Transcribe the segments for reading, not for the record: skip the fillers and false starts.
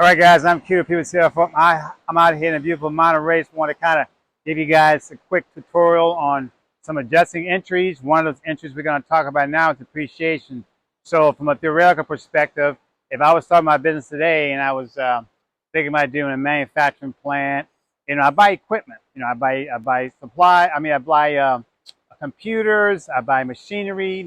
All right, guys, I'm Q, People CFO. I'm out here in a beautiful Monterey. Just want to kind of give you guys a quick tutorial on some adjusting entries. One of those entries we're going to talk about now is depreciation. So from a theoretical perspective, if I was starting my business today and I was thinking about doing a manufacturing plant, I buy equipment. I buy supply. I buy computers. I buy machinery.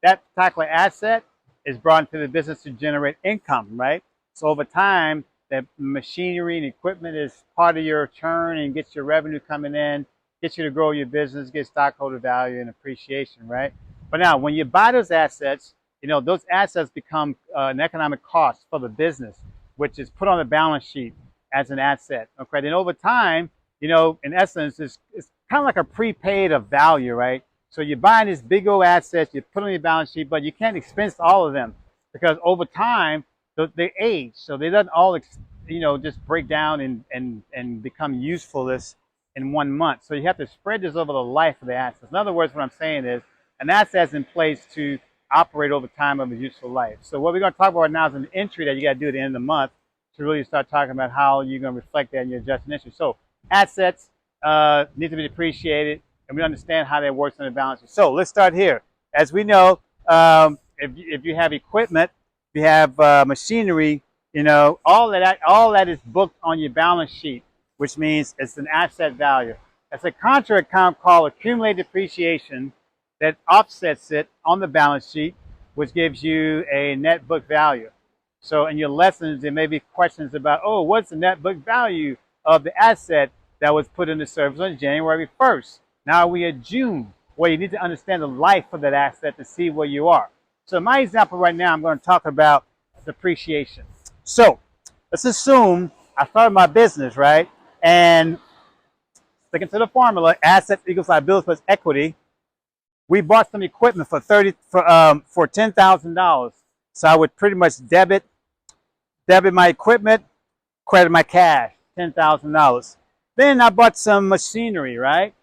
That particular asset is brought into the business to generate income, right? So over time, that machinery and equipment is part of your churn and gets your revenue coming in, gets you to grow your business, get stockholder value and appreciation, right? But now, when you buy those assets, those assets become an economic cost for the business, which is put on the balance sheet as an asset. Okay, then over time, in essence, it's kind of like a prepaid of value, right? So you're buying these big old assets, you put on your balance sheet, but you can't expense all of them because over time, they age, so they don't all, just break down and become usefulness in 1 month. So you have to spread this over the life of the assets. In other words, what I'm saying is an asset's in place to operate over time of its useful life. So what we're going to talk about right now is an entry that you got to do at the end of the month to really start talking about how you're going to reflect that in your adjusting entry. So assets need to be depreciated, and we understand how that works on the balance sheet. So let's start here. As we know, if you have equipment, you have machinery, all that is booked on your balance sheet, which means it's an asset value. That's a contra account called accumulated depreciation that offsets it on the balance sheet, which gives you a net book value. So in your lessons, there may be questions about, oh, what's the net book value of the asset that was put into service on January 1st? Now we are June. Well, you need to understand the life of that asset to see where you are. So my example right now, I'm going to talk about depreciation. So let's assume I started my business, right? And sticking to the formula, assets equals liability plus equity. We bought some equipment for $10,000. So I would pretty much debit my equipment, credit my cash, $10,000. Then I bought some machinery, right,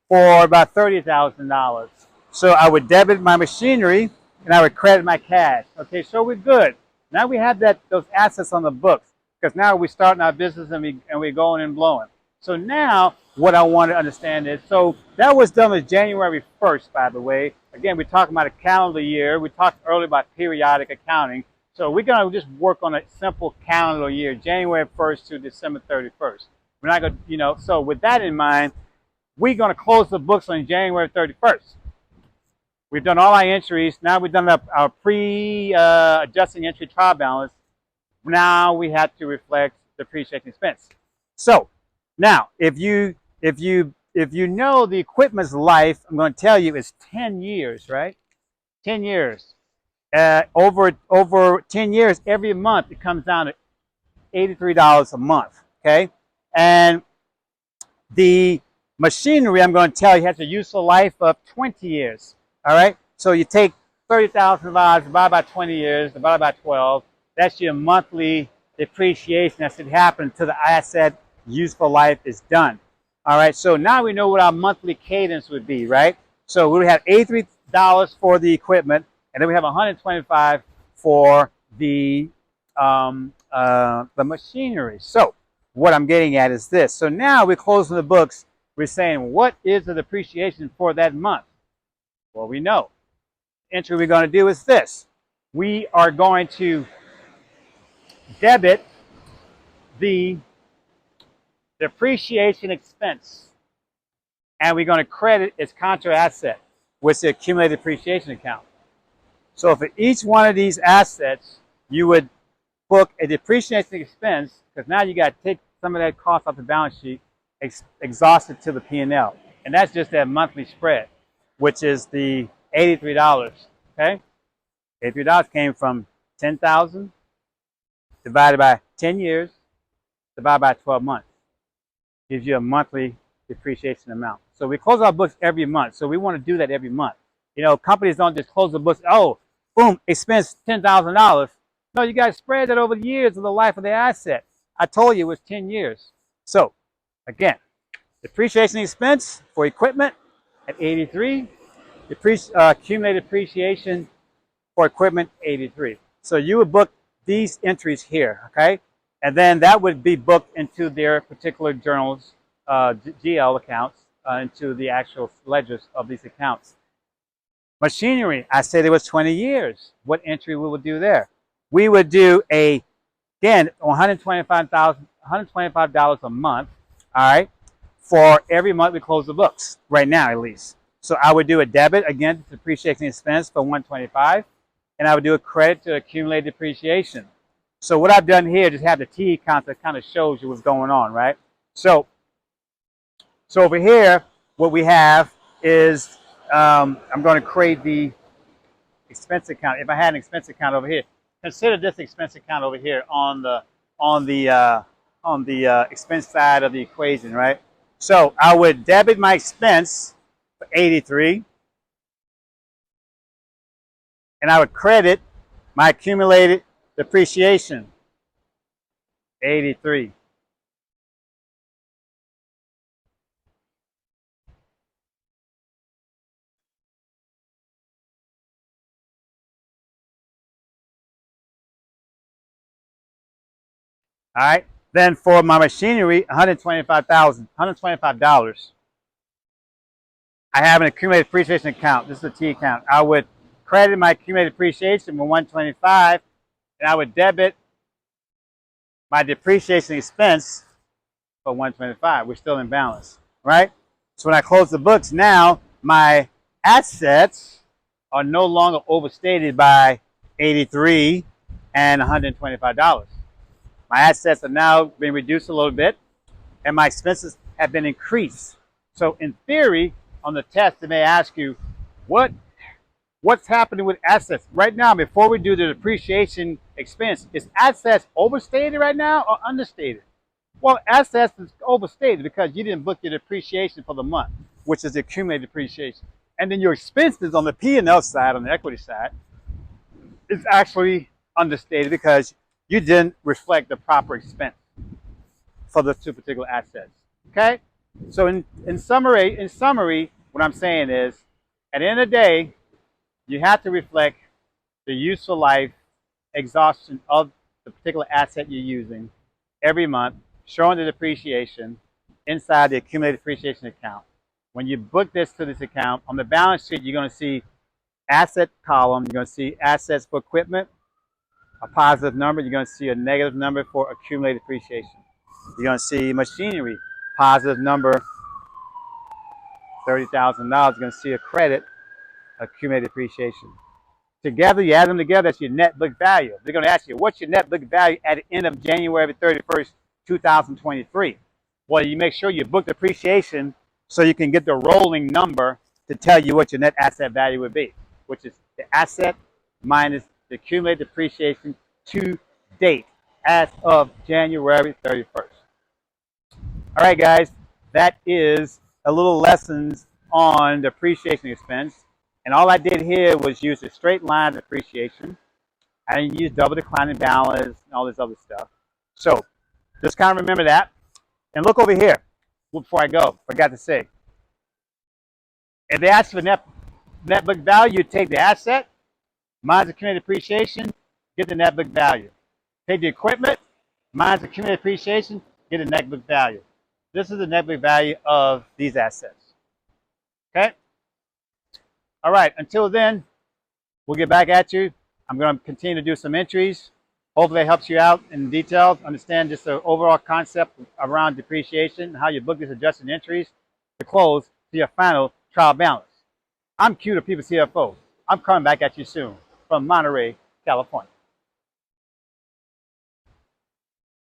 for about $30,000. So I would debit my machinery and I would credit my cash. Okay, so we're good. Now we have those assets on the books because now we're starting our business and we're going and blowing. So now what I want to understand is, so that was done on January 1st, by the way. Again, we're talking about a calendar year. We talked earlier about periodic accounting. So we're going to just work on a simple calendar year, January 1st to December 31st. We're not going to, so with that in mind, we're going to close the books on January 31st. We've done all our entries. Now we've done our pre-adjusting entry trial balance. Now we have to reflect depreciation expense. So now, if you know the equipment's life, I'm going to tell you is 10 years, right? 10 years. Over 10 years, every month it comes down to $83 a month. Okay, and the machinery, I'm going to tell you, has a useful life of 20 years. All right, so you take $30,000 divided by 20 years, divided by 12. That's your monthly depreciation that should happen to the asset useful life is done. All right, so now we know what our monthly cadence would be, right? So we have $83 for the equipment, and then we have $125 for the machinery. So what I'm getting at is this. So now we're closing the books. We're saying, what is the depreciation for that month? Well, we know. The entry we're going to do is this. We are going to debit the depreciation expense, and we're going to credit its contra asset with the accumulated depreciation account. So for each one of these assets, you would book a depreciation expense, because now you got to take some of that cost off the balance sheet, exhaust it to the P&L. And that's just that monthly spread, which is the $83. Okay? $83 came from $10,000 divided by 10 years, divided by 12 months. Gives you a monthly depreciation amount. So we close our books every month. So we want to do that every month. Companies don't just close the books, oh, boom, expense $10,000. No, you got to spread that over the years of the life of the asset. I told you it was 10 years. So, again, depreciation expense for equipment at 83, accumulated depreciation for equipment 83. So you would book these entries here, okay? And then that would be booked into their particular journals, GL accounts, into the actual ledgers of these accounts. Machinery, I said it was 20 years. What entry we would do there? We would do again, $125 a month, all right, for every month we close the books, right now at least. So I would do a debit, again, depreciation expense for $125, and I would do a credit to accumulated depreciation. So what I've done here, just have the T account that kind of shows you what's going on, right? So over here, what we have is, I'm going to create the expense account. If I had an expense account over here, consider this expense account over here on the expense side of the equation, right? So I would debit my expense for 83, and I would credit my accumulated depreciation, 83. All right. Then for my machinery, $125. I have an accumulated depreciation account. This is a T account. I would credit my accumulated depreciation for $125, and I would debit my depreciation expense for $125. We're still in balance, right? So when I close the books now, my assets are no longer overstated by 83 and $125. My assets are now being reduced a little bit, and my expenses have been increased. So in theory, on the test, they may ask you, what's happening with assets? Right now, before we do the depreciation expense, is assets overstated right now or understated? Well, assets is overstated because you didn't book your depreciation for the month, which is the accumulated depreciation. And then your expenses on the P&L side, on the equity side, is actually understated because you didn't reflect the proper expense for the two particular assets. Okay? So in summary, what I'm saying is, at the end of the day, you have to reflect the useful life exhaustion of the particular asset you're using every month, showing the depreciation inside the accumulated depreciation account. When you book this to this account, on the balance sheet, you're going to see asset column, you're going to see assets for equipment, a positive number, you're going to see a negative number for accumulated depreciation. You're going to see machinery, positive number, $30,000. You're going to see a credit, accumulated depreciation. Together, you add them together, that's your net book value. They're going to ask you, what's your net book value at the end of January 31st, 2023? Well, you make sure you book depreciation so you can get the rolling number to tell you what your net asset value would be, which is the asset minus the accumulated depreciation to date as of January 31st. All right, guys, that is a little lessons on depreciation expense. And all I did here was use a straight line depreciation. I didn't use double declining balance and all this other stuff. So just kind of remember that. And look over here before I go. Forgot to say. If they ask for net book value, you take the asset, minus accumulated depreciation, get the net book value. Take the equipment, minus accumulated depreciation, get the net book value. This is the net book value of these assets. Okay? All right, until then, we'll get back at you. I'm going to continue to do some entries. Hopefully it helps you out in detail, understand just the overall concept around depreciation, how you book these adjusted entries to close to your final trial balance. I'm Q, the People CFO. I'm coming back at you soon from Monterey, California.